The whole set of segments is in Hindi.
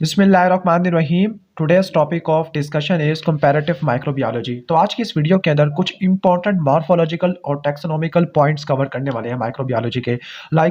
बिस्मिल्लाहिर्रहमानिर्रहीम। Today's topic of discussion is comparative microbiology. तो आज की इस वीडियो के अंदर कुछ इंपॉर्टेंट मॉर्फोलॉजिकल और टैक्सोनॉमिकल पॉइंट्स कवर करने वाले हैं माइक्रोबायोलॉजी के।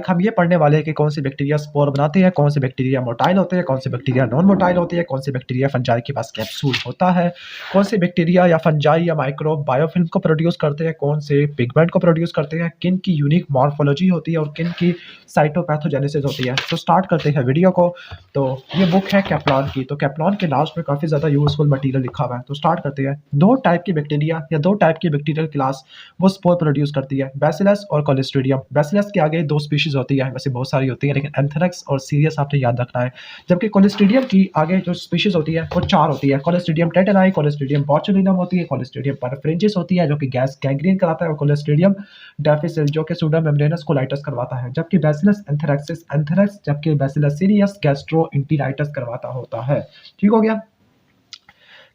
हम ये पढ़ने वाले हैं कि कौन से बैक्टीरिया स्पोर बनाते हैं, कौन से बैक्टीरिया मोटाइल होते हैं, कौन से बैक्टीरिया नॉन मोटाइल होते हैं, कौन से बैक्टीरिया फंजाई के पास कैप्सूल होता है, कौन से बैक्टीरिया या फंजाई या माइक्रोब बायोफिल्म को प्रोड्यूस करते हैं, कौन से पिगमेंट को प्रोड्यूस करते हैं, किन की यूनिक मॉर्फोलॉजी होती है और किन की साइटोपैथोजेनेसिस होती है। तो स्टार्ट करते हैं वीडियो को। तो ये बुक है कैप्लॉन की। तो कैप्लॉन के लास्ट में काफ़ी ज़्यादा यूजफुल मटेरियल लिखा हुआ है। तो स्टार्ट करते हैं। दो टाइप की बैक्टीरिया या दो टाइप की बैक्टीरियल क्लास वो स्पोर प्रोड्यूस करती है, बैसिलस और कोलेस्ट्रीडियम। बैसिलस के आगे दो स्पीशीज होती है, वैसे बहुत सारी होती है लेकिन एंथ्रेक्स और सीरियस आपने याद रखना है। जबकि कोलेस्ट्रीडियम की आगे जो स्पीशीज होती है वो चार होती है। कोलेस्ट्रीडियम टेटेनाई, कोलेस्ट्रीडियम बोचुलिनम होती है, कोलेस्ट्रीडियम परफ्रेंजिस होती है जो कि गैस गैंग्रीन कराता है, और कोलेस्ट्रीडियम डेफिसिल जो कि सुडोमेम्ब्रेनस कोलाइटिस करवाता है। जबकि बैसिलस एंथ्रेक्सिस एंथ्रेक्स, जबकि बैसिलस सीरियस गैस्ट्रोइंटेराइटिस करवाता होता है। ठीक हो गया।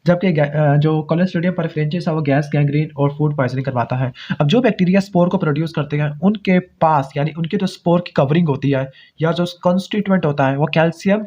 जबकि जो कोलेस्ट्रीडियम परफ्रेंजिस है वो गैस गैंग्रीन और फूड पॉइजनिंग करवाता है। अब जो बैक्टीरिया स्पोर को प्रोड्यूस करते हैं उनके पास यानी उनके जो स्पोर की कवरिंग होती है या जो कॉन्स्टिट्यूएंट होता है वो कैल्शियम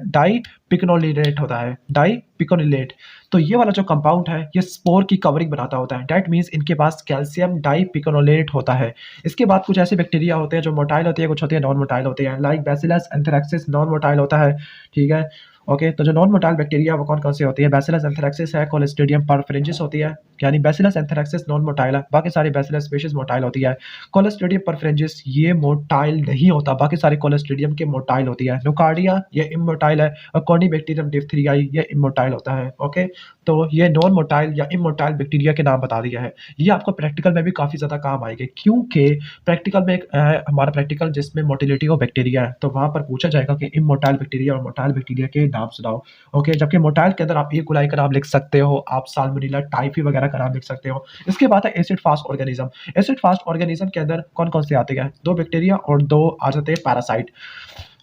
डाई पिकोनोलेट होता है, डाई पिकोनोलेट। तो ये वाला जो कंपाउंड है ये स्पोर की कवरिंग बनाता होता है। डैट मीन्स इनके पास कैल्शियम डाई पिकोनोलेट होता है। इसके बाद कुछ ऐसे बैक्टीरिया होते हैं जो मोटाइल होती है, कुछ होते हैं नॉन मोटाइल होते हैं। लाइक बैसिलस एंथ्रेक्सिस नॉन मोटाइल होता है। ठीक है, ओके। तो जो नॉन मोटाइल बैक्टीरिया वो कौन कौन से होती है? बैसिलस एंथ्रेक्सिस है, कोलेस्ट्रीडियम परफ्रेंजिस होती है, यानी बैसिलस एंथ्रेक्सिस नॉन मोटाइल है, बाकी सारी बैसिलस स्पीशीज मोटाइल होती है। कोलेस्ट्रीडियम परफ्रेंजिस ये मोटाइल नहीं होता, बाकी सारे कोलेस्ट्रीडियम के मोटाइल होती है। नोकार्डिया ये इमोटाइल है, और कॉर्निबैक्टीरियम डिप्थीरियाई ये इमोटाइल होता है। ओके, तो ये नॉन मोटाइल या इमोटाइल बैक्टीरिया के नाम बता दिया है। ये आपको प्रैक्टिकल में भी काफ़ी ज़्यादा काम आएंगे, क्योंकि प्रैक्टिकल में एक हमारा प्रैक्टिकल जिसमें मोटिलिटी ऑफ बैक्टीरिया है, तो वहाँ पर पूछा जाएगा कि इमोटाइल बैक्टीरिया और मोटाइल बैक्टीरिया के नाम सुनाओ। ओके, जबकि मोटाइल के अंदर आप ई कोलाई का नाम लिख सकते हो, आप साल्मोनेला टाइफी वगैरह का नाम लिख सकते हो। इसके बाद है acid fast organism. Acid fast organism के अंदर कौन कौन से आते हैं? दो बैक्टीरिया और दो आ जाते हैं पैरासाइट।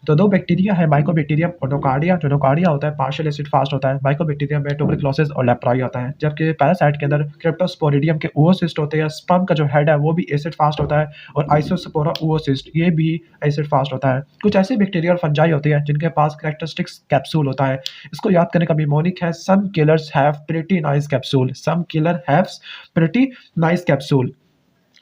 तो दो बैक्टीरिया है, माइकोबैक्टीरियम और नोकार्डिया। जो नोकार्डिया होता है पार्शियल एसिड फास्ट होता है, माइकोबैक्टीरियम में ट्यूबरक्लोसिस और लेप्राई होता है। जबकि पैरासाइट के अंदर क्रिप्टोस्पोरिडियम के oocyst होते हैं। स्पर्म का जो हेड है वो भी एसिड फास्ट होता है, और आइसोस्पोरा oocyst ये भी एसिड फास्ट होता है। कुछ ऐसे बैक्टीरिया और फंजाई होते हैं जिनके पास कैरेक्टरिस्टिक्स कैप्सूल होता है। इसको याद करने का निमोनिक है, some killers have pretty nice capsule, some killer haves pretty nice capsule.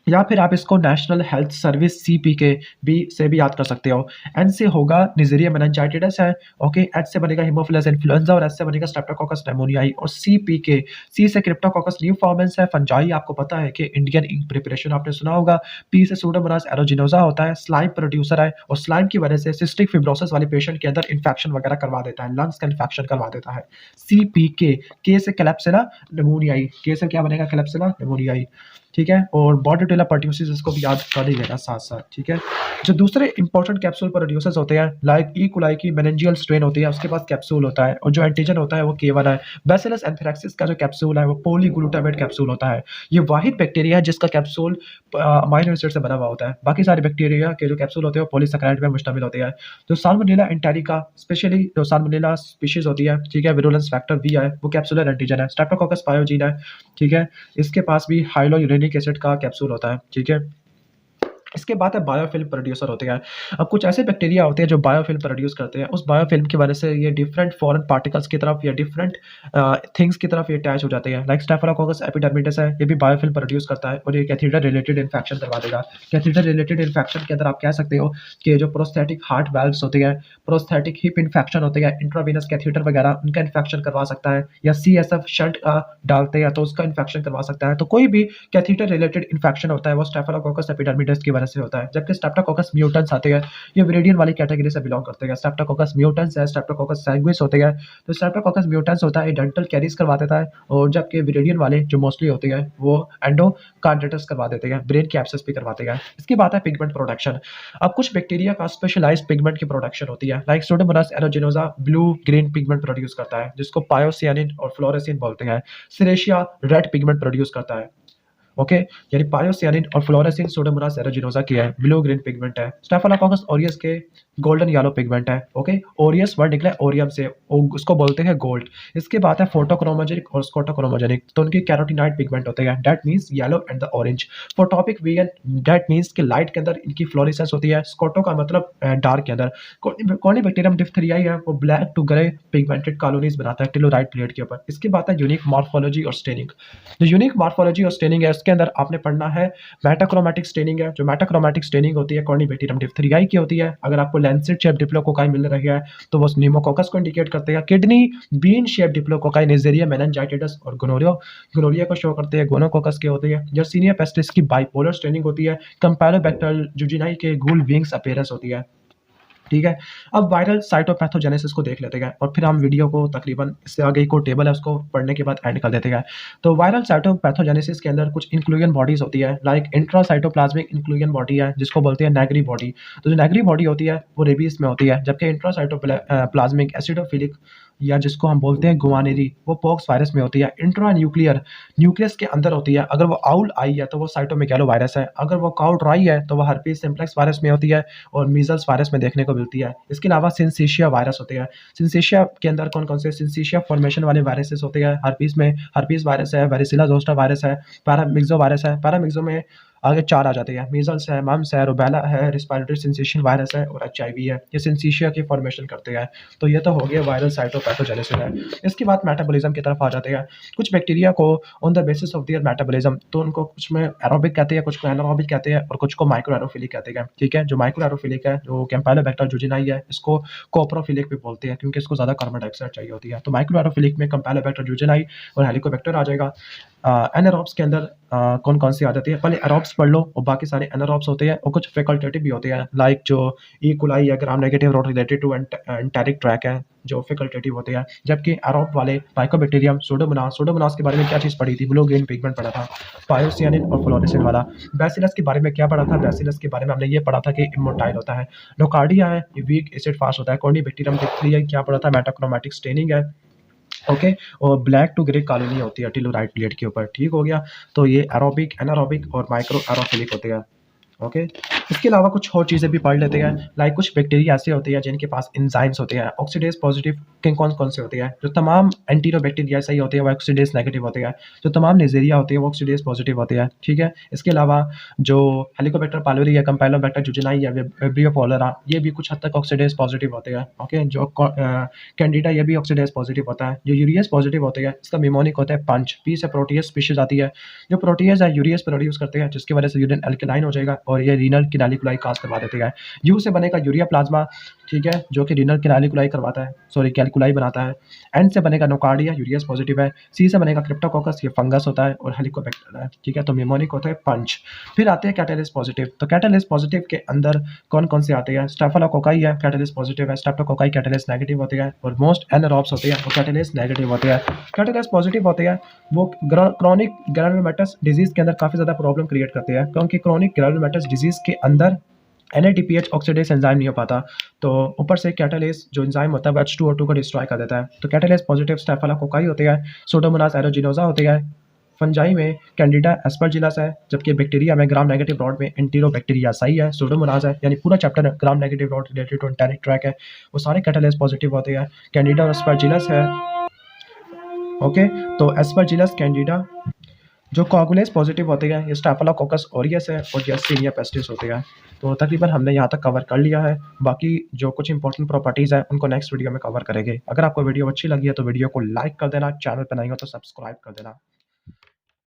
या फिर आप इसको national health service CPK B से भी याद कर सकते हो। एन से होगा निजेरिया मेनिंजाइटिस है। ओके, एच से बनेगा हिमोफिलस इन्फ्लुएंजा, और एस से बनेगा स्ट्रेप्टोकोकस निमोनियाई। और CPK, सी से क्रिप्टोकोकस न्यूफॉर्मेंस है। फंजाई आपको पता है कि इंडियन इंक प्रिपरेशन आपने सुना होगा। पी से सूडोमोनास एरोजिनोसा होता है, स्लाइम प्रोड्यूसर है, और स्लाइम की वजह से सिस्टिक फिब्रोसिस वाले पेशेंट के अंदर इन्फेक्शन वगैरह करवा देता है, लंग्स का इन्फेक्शन करवा देता है। CPK, के से क्लैप्सिला निमोनियाई, के से क्या बनेगा? क्लैप्सिला निमोनियाई। ठीक है, और बॉर्डोटेला पर्ट्यूसिस इसको भी याद कर ही लेना साथ साथ। ठीक है, जो दूसरे इंपॉर्टेंट कैप्सूल प्रोड्यूसर्स होते हैं लाइक ई कोलाई की मेनिंजियल स्ट्रेन होती है, उसके पास कैप्सूल होता है, और जो एंटीजन होता है वो K1 है। बैसिलस एंथ्रेक्सिस का जो कैप्सूल है वो पॉलीग्लूटामेट कैप्सूल होता है। ये वाहिद बैक्टीरिया है जिसका कैप्सूल अमाइनो एसिड से बना हुआ होता है। बाकी सारे बैक्टीरिया के जो कैप्सूल होते हैं वो पॉलीसैकेराइड में मुश्तमिल होते हैं। जो साल्मोनेला एंटेरिका स्पेशली जो साल्मोनेला स्पीशीज होती है, ठीक है, विरुलेंस फैक्टर V है, वो कैप्सूलर एंटीजन है। स्ट्रेप्टोकोकस पायोजीन है, ठीक है, इसके पास भी हाइलोयूरेनिक एसिड का कैप्सूल होता है। ठीक है, इसके बाद है बायोफिल्म प्रोड्यूसर होते हैं। अब कुछ ऐसे बैक्टीरिया होते हैं जो बायोफिल्म प्रोड्यूस करते हैं। उस बायोफिल्म की वजह से ये डिफरेंट फॉरेन पार्टिकल्स की तरफ या डिफरेंट थिंग्स की तरफ ये अटैच हो जाते हैं। लाइक स्टेफिलोकोकस एपिडर्मिडिस है, ये भी बायोफिल्म प्रोड्यूस करता है, और ये कैथीटर रिलेटेड इन्फेक्शन करवा देगा। कैथीटर रिलेटेड इन्फेक्शन के अंदर आप कह सकते हो कि जो प्रोस्थेटिक हार्ट वाल्व्स होते हैं, प्रोस्थेटिक हिप इन्फेक्शन होते हैं, इंट्रावीनस कैथीटर वगैरह उनका इन्फेक्शन करवा सकता है, या CSF शंट डालते हैं तो उसका इन्फेक्शन करवा सकता है। तो कोई भी कैथीटर रिलेटेड इन्फेक्शन होता है वो स्टेफिलोकोकस एपिडर्मिडिस की वजह से होता है। जबकि स्ट्रेप्टोकोकस म्यूटेंस आते हैं, ये विरिडियन वाली कैटेगरी से बिलोंग करते हैं। स्ट्रेप्टोकोकस म्यूटेंस है, स्ट्रेप्टोकोकस सैंग्विस होते हैं। तो स्ट्रेप्टोकोकस म्यूटेंस होता है डेंटल कैरीज करवा देता है, और जबकि विरिडियन वाले जो मोस्टली होते हैं वो एंडोकार्डिटिस करवा देते हैं, ब्रेन की एब्सेस भी करवाते हैं। इसके बाद है पिगमेंट प्रोडक्शन। अब कुछ बैक्टीरिया का स्पेशलाइज्ड पिगमेंट की प्रोडक्शन होती है, like Pseudomonas aeruginosa blue green pigment produce करता है जिसको पायोसियानिन और फ्लोरेसिन बोलते हैं। सिरेशिया रेड पिगमेंट प्रोड्यूस करता है। ओके, यानी पायोसियानिन और फ्लोरेसिन सूडोमोनास एरोजिनोसा की है, ब्लू ग्रीन पिगमेंट है। स्टेफिलोकोकस ऑरियस के गोल्डन येलो पिगमेंट है। ओके, ओरियस वर्ड निकला है ओरियम से, उसको बोलते हैं गोल्ड। इसके बाद है फोटोक्रोमोजेनिक और स्कोटोक्रोमोजेनिक, तो उनकी कैरोटीनॉइड पिगमेंट होते हैं, that means yellow and the orange. Photopic vegan, that means कि लाइट के अंदर इनकी फ्लोरेसेंस होती है। स्कोटो का मतलब डार्क के अंदर। कॉर्निबैक्टीरियम डिप्थेरियाई है, वो black to grey pigmented colonies बनाता है टेलोराइट प्लेट के ऊपर। इसके बाद है यूनिक मॉर्फोलॉजी और स्टेनिंग। जो यूनिक मॉर्फोलॉजी और स्टेनिंग है, इसके अंदर आपने पढ़ना है मेटाक्रोमैटिक स्टेनिंग है। जो मेटाक्रोमैटिक स्टेनिंग होती है कॉर्निबैक्टीरियम डिप्थेरियाई की होती है। अगर आपको लैंसेट शेप डिप्लोकोकाई मिल रही है तो वो न्यूमोकोकस को इंडिकेट करते हैं। Kidney bean shape diplococci Neisseria meningitidis और गोनोरिया को शो करते हैं, गोनोकोकस के होती है। जर्सीनिया पेस्टिस की बाइपोलर स्टेनिंग होती है। कैम्पेलोबैक्टर जूजिनाई के गूल विंग्स अपीयरेंस होती है। ठीक है, अब वायरल साइटोपैथोजेनेसिस को देख लेते हैं और फिर हम वीडियो को तकरीबन इससे आगे एक और टेबल है उसको पढ़ने के बाद एंड कर देते हैं। तो वायरल साइटोपैथोजेनेसिस के अंदर कुछ इंक्लूजन बॉडीज होती है, लाइक इंट्रासाइटोप्लाज्मिक इंक्लूजन बॉडी है जिसको बोलते हैं नेगरी बॉडी। तो जो नेगरी बॉडी होती है वो रेबीज में होती है, जबकि इंट्रासाइटोप्लाज्मिक एसिडोफिलिक या जिसको हम बोलते हैं गुआनेरी, वो पॉक्स वायरस में होती है। इंट्रा न्यूक्लियर न्यूक्लियस के अंदर होती है। अगर वो आउल आई है तो वो साइटोमेगालो वायरस है। अगर वो काउ ड्राई है तो वो हर्पीज सिम्प्लेक्स वायरस में होती है और मीजल्स वायरस में देखने को मिलती है। इसके अलावा सिंसेशिया वायरस होते हैं। सिंसेशिया के अंदर कौन कौन से सिंसेशिया फॉर्मेशन वाले वायरसेस होते हैं? हर्पीज में हर्पीज वायरस है, वेरिसिला जोस्टर वायरस है, पैरामिक्सो वायरस है। पैरामिक्सो में आगे 4 आ जाते हैं, मीजल्स है, मम्स है, रुबेला है, रिस्पिरेटरी सिंसेशन वायरस है और एचआईवी है। ये सिंसेशिया की फॉर्मेशन करते हैं। तो ये तो हो गया वायरल साइटोपैथोजेनेसिस है। इसके बाद मेटाबॉलिज्म की तरफ आ जाते हैं। कुछ बैक्टीरिया को on the basis of their metabolism, तो उनको कुछ में एरोबिक कहते हैं, कुछ को एनारोबिक कहते हैं और कुछ को माइक्रो एरोफिलिक कहते हैं। ठीक है, जो माइक्रो एरोफिलिक है, जो कैम्पेलोबैक्टर जूजिनाई है, इसको कोप्रोफिलिक भी बोलते हैं क्योंकि इसको ज़्यादा कार्बन डाइऑक्साइड चाहिए होती है। तो माइक्रो एरोफिलिक में कैम्पेलोबैक्टर जूजिनाई और हेलिकोबैक्टर आ जाएगा। एनारोब्स के अंदर कौन कौन सी आ जाती है? पहले एरोब्स पढ़ लो और बाकी सारे एनारोब्स होते हैं और कुछ फैकल्टेटिव भी होते हैं, लाइक जो ई कुलाई है, gram negative rod related to enteric tract है, जो फैकल्टेटिव होते हैं। जबकि एरोब वाले माइकोबैक्टीरियम, सूडोमोनास के बारे में क्या चीज़ पढ़ी थी? ब्लू ग्रीन पिगमेंट पढ़ा था। पायोसियानिन और फ्लोरेसिन वाला। बैसिलस के बारे में क्या पढ़ा था? बैसिलस के बारे में हमने ये पढ़ा था कि इमोटाइल होता है। नोकार्डिया है, ये वीक एसिड फास्ट होता है। कॉर्निबैक्टीरियम डिप्थेरिया क्या पढ़ा था? मेटाक्रोमैटिक स्टेनिंग है। ओके, और ब्लैक टू ग्रे कॉलोनी होती है टेलोराइट प्लेट के ऊपर। ठीक हो गया, तो ये एरोबिक, एनारोबिक और माइक्रो एरोफिलिक होते हैं। ओके, इसके अलावा कुछ और चीज़ें भी पढ़ लेते हैं, लाइक कुछ बैक्टीरिया ऐसे होते हैं जिनके पास एंजाइम्स होते हैं। ऑक्सीडेज पॉजिटिव के कौन कौन से होते हैं? जो तमाम एंटीरोबैक्टीरिया सही होते हैं वो ऑक्सीडेज नेगेटिव होते हैं। जो तमाम नेजेरिया होते हैं वो ऑक्सीडेज पॉजिटिव होते हैं। ठीक है, इसके अलावा जो हेलिकोबैक्टर पाइलोरी है, कैम्पेलोबैक्टर जूजिनाई है, विब्रियो पॉलरा, ये भी कुछ हद तक ऑक्सीडेज पॉजिटिव होते हैं। ओके, जो कैंडिडा ये भी ऑक्सीडेज पॉजिटिव होता है। जो यूरियस पॉजिटिव होते हैं इसका मिमोनिक होता है पंच। पी से प्रोटीज स्पीशीज आती है। जो प्रोटीज है यूरियस प्रोड्यूस करते हैं जिसकी वजह से यूरिन अल्कलाइन हो जाएगा और ये रीनल किनालिकुलाई काज करवा देते हैं। यू से बनेगा यूरिया प्लाज्मा, ठीक है, जो कि रीनल किनालिकुलाई करवाता है, सॉरी कैलकुलाई बनाता है। एन से बनेगा नोकार्डिया, यूरियस पॉजिटिव है। सी से बनेगा क्रिप्टोकोकस, ये फंगस होता है और हेलिकोबैक्टर है। ठीक है, तो मिमोनिक होता है पंच। फिर आते हैं कैटालिस पॉजिटिव। तो कैटालिस पॉजिटिव के अंदर कौन कौन से आते हैं? स्टेफिलोकोकाई है, कैटालिस पॉजिटिव है। स्ट्रेप्टोकोकाई कैटालिस नेगेटिव होते हैं और मोस्ट एनारोब्स होते हैं वो कैटालिस नेगेटिव होते हैं। कैटालिस पॉजिटिव होते हैं वो क्रॉनिक ग्रैनुलोमेटस डिजीज के अंदर काफ़ी ज़्यादा प्रॉब्लम क्रिएट करते हैं, क्योंकि क्रॉनिक ग्रैनुलोमेटस डिजीज के अंदर NADPH ऑक्सीडेज एंजाइम नहीं हो पाता। तो ऊपर से कैटालेस जो एंजाइम होता है वो H2O2 को डिस्ट्रॉय कर देता है। तो कैटालेस पॉजिटिव स्टेफिलोकोकाई होते हैं, सूडोमोनास एरोजिनोसा होते हैं, फंजाई में कैंडिडा एस्परजिलस है, जबकि बैक्टीरिया में ग्राम नेगेटिव रॉड में एंटीरोबैक्टीरियासाई है, सूडोमोनास है। यानी पूरा chapter gram negative rod related to enteric tract है, वो सारे कैटालेस पॉजिटिव होते हैं। कैंडिडा और एस्परजिलस है। ओके, तो एस्परजिलस कैंडिडा जो कोगुलेस पॉजिटिव होते हैं, ये स्टेफिलोकोकस ऑरियस है और यर्सीनिया पेस्टिस होते हैं। तो तकरीबन हमने यहाँ तक कवर कर लिया है। बाकी जो कुछ इंपॉर्टेंट प्रॉपर्टीज़ हैं उनको नेक्स्ट वीडियो में कवर करेंगे। अगर आपको वीडियो अच्छी लगी है तो वीडियो को लाइक कर देना, चैनल पर नहीं हो तो सब्सक्राइब कर देना।